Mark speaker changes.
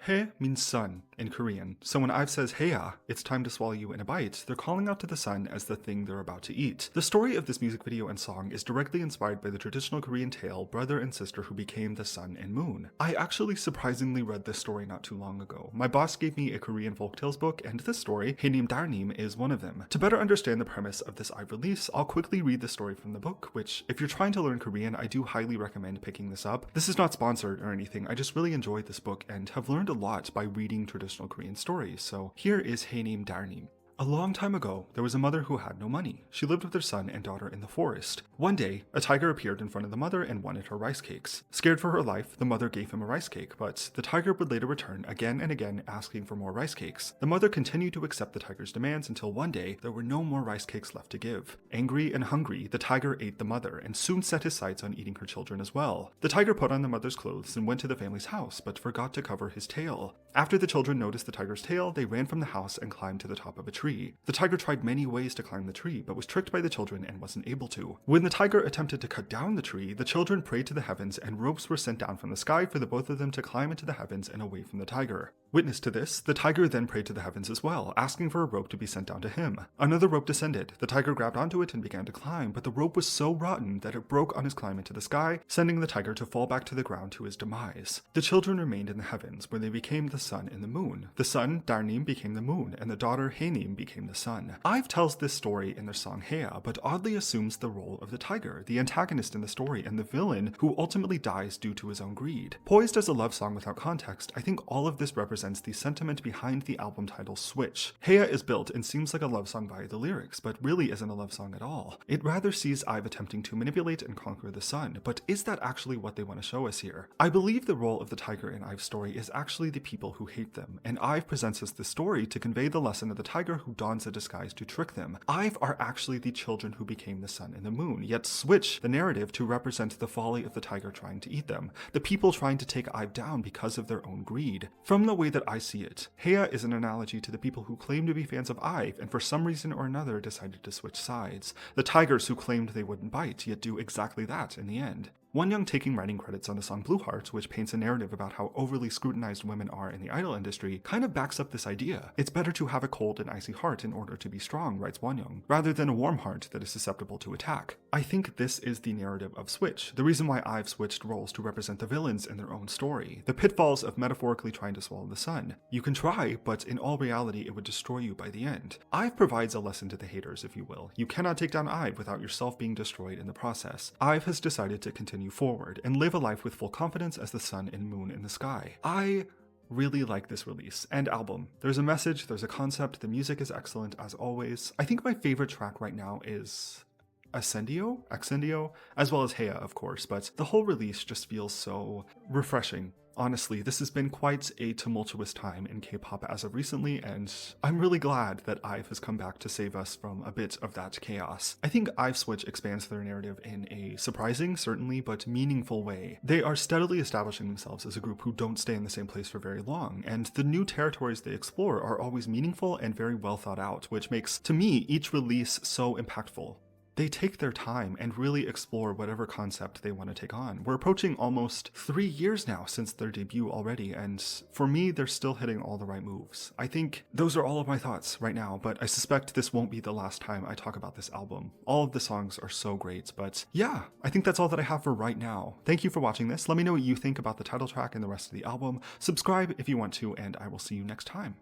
Speaker 1: He means sun in Korean, so when IVE says HEYA, it's time to swallow you in a bite, they're calling out to the sun as the thing they're about to eat. The story of this music video and song is directly inspired by the traditional Korean tale Brother and Sister Who Became the Sun and Moon. I actually surprisingly read this story not too long ago. My boss gave me a Korean folktales book, and this story, HEYA Darnim, is one of them. To better understand the premise of this IVE release, I'll quickly read the story from the book, which, if you're trying to learn Korean, I do highly recommend picking this up. This is not sponsored or anything, I just really enjoyed this book and have learned a lot by reading traditional Korean stories, so here is HEYA Darnim. A long time ago, there was a mother who had no money. She lived with her son and daughter in the forest. One day, a tiger appeared in front of the mother and wanted her rice cakes. Scared for her life, the mother gave him a rice cake, but the tiger would later return again and again asking for more rice cakes. The mother continued to accept the tiger's demands until one day, there were no more rice cakes left to give. Angry and hungry, the tiger ate the mother and soon set his sights on eating her children as well. The tiger put on the mother's clothes and went to the family's house, but forgot to cover his tail. After the children noticed the tiger's tail, they ran from the house and climbed to the top of a tree. The tiger tried many ways to climb the tree, but was tricked by the children and wasn't able to. When the tiger attempted to cut down the tree, the children prayed to the heavens and ropes were sent down from the sky for the both of them to climb into the heavens and away from the tiger. Witness to this, the tiger then prayed to the heavens as well, asking for a rope to be sent down to him. Another rope descended. The tiger grabbed onto it and began to climb, but the rope was so rotten that it broke on his climb into the sky, sending the tiger to fall back to the ground to his demise. The children remained in the heavens, where they became the sun and the moon. The son, Darnim, became the moon, and the daughter, HEYA, became the sun. IVE tells this story in their song HEYA, but oddly assumes the role of the tiger, the antagonist in the story and the villain who ultimately dies due to his own greed. Poised as a love song without context, I think all of this represents the sentiment behind the album title Switch. HEYA is built and seems like a love song via the lyrics, but really isn't a love song at all. It rather sees IVE attempting to manipulate and conquer the sun, but is that actually what they want to show us here? I believe the role of the tiger in IVE's story is actually the people who hate them, and IVE presents us this story to convey the lesson of the tiger who dons a disguise to trick them. IVE are actually the children who became the sun and the moon, yet switch the narrative to represent the folly of the tiger trying to eat them, the people trying to take IVE down because of their own greed. From the way that I see it, HEYA is an analogy to the people who claim to be fans of IVE and for some reason or another decided to switch sides. The tigers who claimed they wouldn't bite, yet do exactly that in the end. Wonyoung taking writing credits on the song Blue Heart, which paints a narrative about how overly scrutinized women are in the idol industry, kind of backs up this idea. It's better to have a cold and icy heart in order to be strong, writes Wonyoung, rather than a warm heart that is susceptible to attack. I think this is the narrative of Switch, the reason why IVE switched roles to represent the villains in their own story, the pitfalls of metaphorically trying to swallow the sun. You can try, but in all reality it would destroy you by the end. IVE provides a lesson to the haters, if you will. You cannot take down IVE without yourself being destroyed in the process. IVE has decided to continue forward and live a life with full confidence as the sun and moon in the sky. I really like this release and album. There's a message, there's a concept, the music is excellent as always. I think my favorite track right now is Excendio, as well as HEYA of course, but the whole release just feels so refreshing. Honestly, this has been quite a tumultuous time in K-pop as of recently, and I'm really glad that IVE has come back to save us from a bit of that chaos. I think IVE Switch expands their narrative in a surprising, certainly, but meaningful way. They are steadily establishing themselves as a group who don't stay in the same place for very long, and the new territories they explore are always meaningful and very well thought out, which makes, to me, each release so impactful. They take their time and really explore whatever concept they want to take on. We're approaching almost 3 years now since their debut already, and for me, they're still hitting all the right moves. I think those are all of my thoughts right now, but I suspect this won't be the last time I talk about this album. All of the songs are so great, but yeah, I think that's all that I have for right now. Thank you for watching this. Let me know what you think about the title track and the rest of the album. Subscribe if you want to, and I will see you next time.